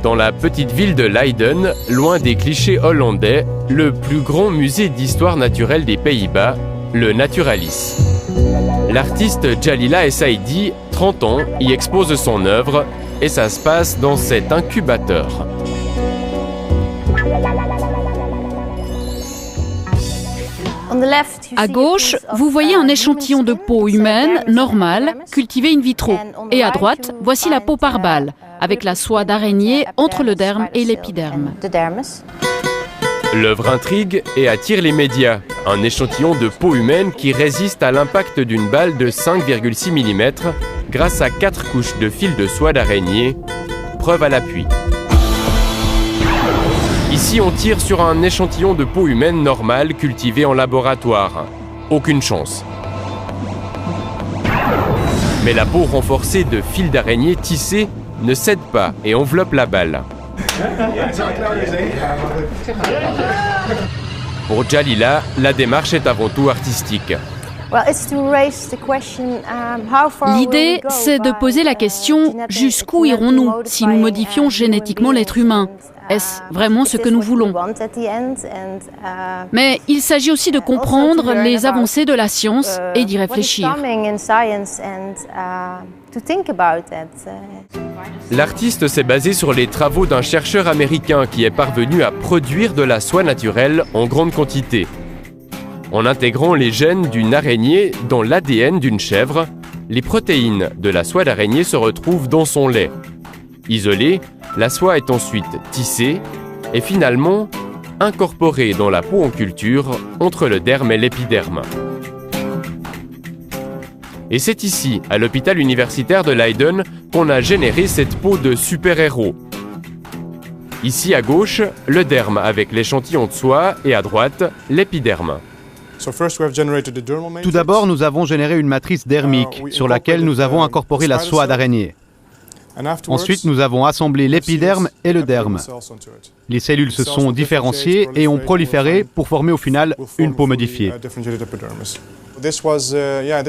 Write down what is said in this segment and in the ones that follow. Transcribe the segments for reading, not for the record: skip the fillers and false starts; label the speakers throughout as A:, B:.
A: dans la petite ville de Leiden, loin des clichés hollandais, le plus grand musée d'histoire naturelle des Pays-Bas, le Naturalis. L'artiste Jalila Essaidi, 30 ans, y expose son œuvre et ça se passe dans cet incubateur.
B: À gauche, vous voyez un échantillon de peau humaine, normale, cultivée in vitro. Et à droite, voici la peau par balle, avec la soie d'araignée entre le derme et l'épiderme.
A: L'œuvre intrigue et attire les médias. Un échantillon de peau humaine qui résiste à l'impact d'une balle de 5,6 mm grâce à 4 couches de fil de soie d'araignée, preuve à l'appui. Ici, on tire sur un échantillon de peau humaine normale cultivé en laboratoire. Aucune chance. Mais la peau renforcée de fils d'araignée tissés ne cède pas et enveloppe la balle. Pour Jalila, la démarche est avant tout artistique.
B: L'idée, c'est de poser la question « Jusqu'où irons-nous si nous modifions génétiquement l'être humain ? Est-ce vraiment ce que nous voulons ?» Mais il s'agit aussi de comprendre les avancées de la science et d'y réfléchir.
A: L'artiste s'est basé sur les travaux d'un chercheur américain qui est parvenu à produire de la soie naturelle en grande quantité. En intégrant les gènes d'une araignée dans l'ADN d'une chèvre, les protéines de la soie d'araignée se retrouvent dans son lait. Isolée, la soie est ensuite tissée et finalement incorporée dans la peau en culture entre le derme et l'épiderme. Et c'est ici, à l'hôpital universitaire de Leiden, qu'on a généré cette peau de super-héros. Ici à gauche, le derme avec l'échantillon de soie et à droite, l'épiderme.
C: Tout d'abord, nous avons généré une matrice dermique sur laquelle nous avons incorporé la soie d'araignée. Ensuite, nous avons assemblé l'épiderme et le derme. Les cellules se sont différenciées et ont proliféré pour former au final une peau modifiée.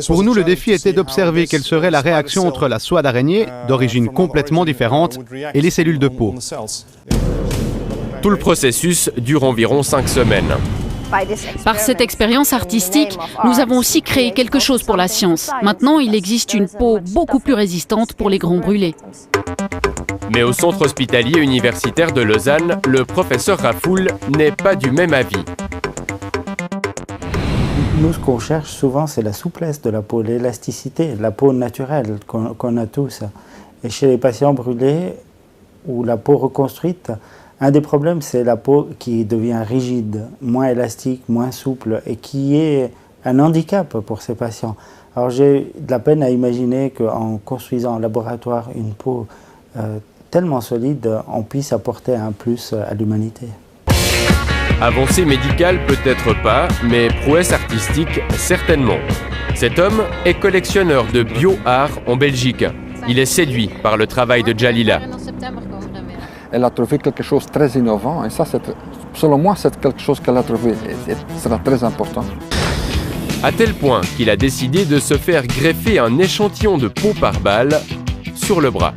C: Pour nous, le défi était d'observer quelle serait la réaction entre la soie d'araignée, d'origine complètement différente, et les cellules de peau.
A: Tout le processus dure environ 5 semaines.
B: Par cette expérience artistique, nous avons aussi créé quelque chose pour la science. Maintenant, il existe une peau beaucoup plus résistante pour les grands brûlés.
A: Mais au centre hospitalier universitaire de Lausanne, le professeur Rafoul n'est pas du même avis.
D: Nous, ce qu'on cherche souvent, c'est la souplesse de la peau, l'élasticité, la peau naturelle qu'on a tous. Et chez les patients brûlés ou la peau reconstruite, un des problèmes, c'est la peau qui devient rigide, moins élastique, moins souple, et qui est un handicap pour ces patients. Alors j'ai de la peine à imaginer qu'en construisant en laboratoire une peau tellement solide, on puisse apporter un plus à l'humanité.
A: Avancée médicale peut-être pas, mais prouesse artistique certainement. Cet homme est collectionneur de bio-art en Belgique. Il est séduit par le travail de Jalila.
E: Elle a trouvé quelque chose de très innovant et ça, selon moi, c'est quelque chose qu'elle a trouvé et sera très important.
A: À tel point qu'il a décidé de se faire greffer un échantillon de peau par balle sur le bras.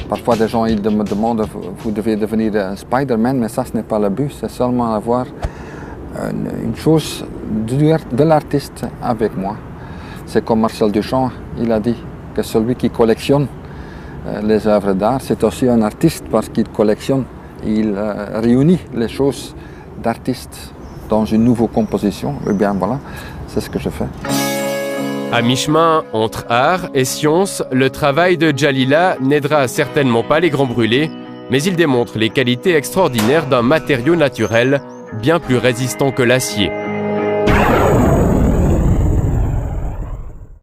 E: Parfois, des gens ils me demandent vous devez devenir un Spider-Man, mais ça, ce n'est pas le but. C'est seulement avoir une chose de l'artiste avec moi. C'est comme Marcel Duchamp, il a dit que celui qui collectionne les œuvres d'art, c'est aussi un artiste parce qu'il collectionne. Il réunit les choses d'artistes dans une nouvelle composition. Et bien voilà, c'est ce que je fais.
A: À mi-chemin entre art et science, le travail de Jalila n'aidera certainement pas les grands brûlés, mais il démontre les qualités extraordinaires d'un matériau naturel bien plus résistant que l'acier.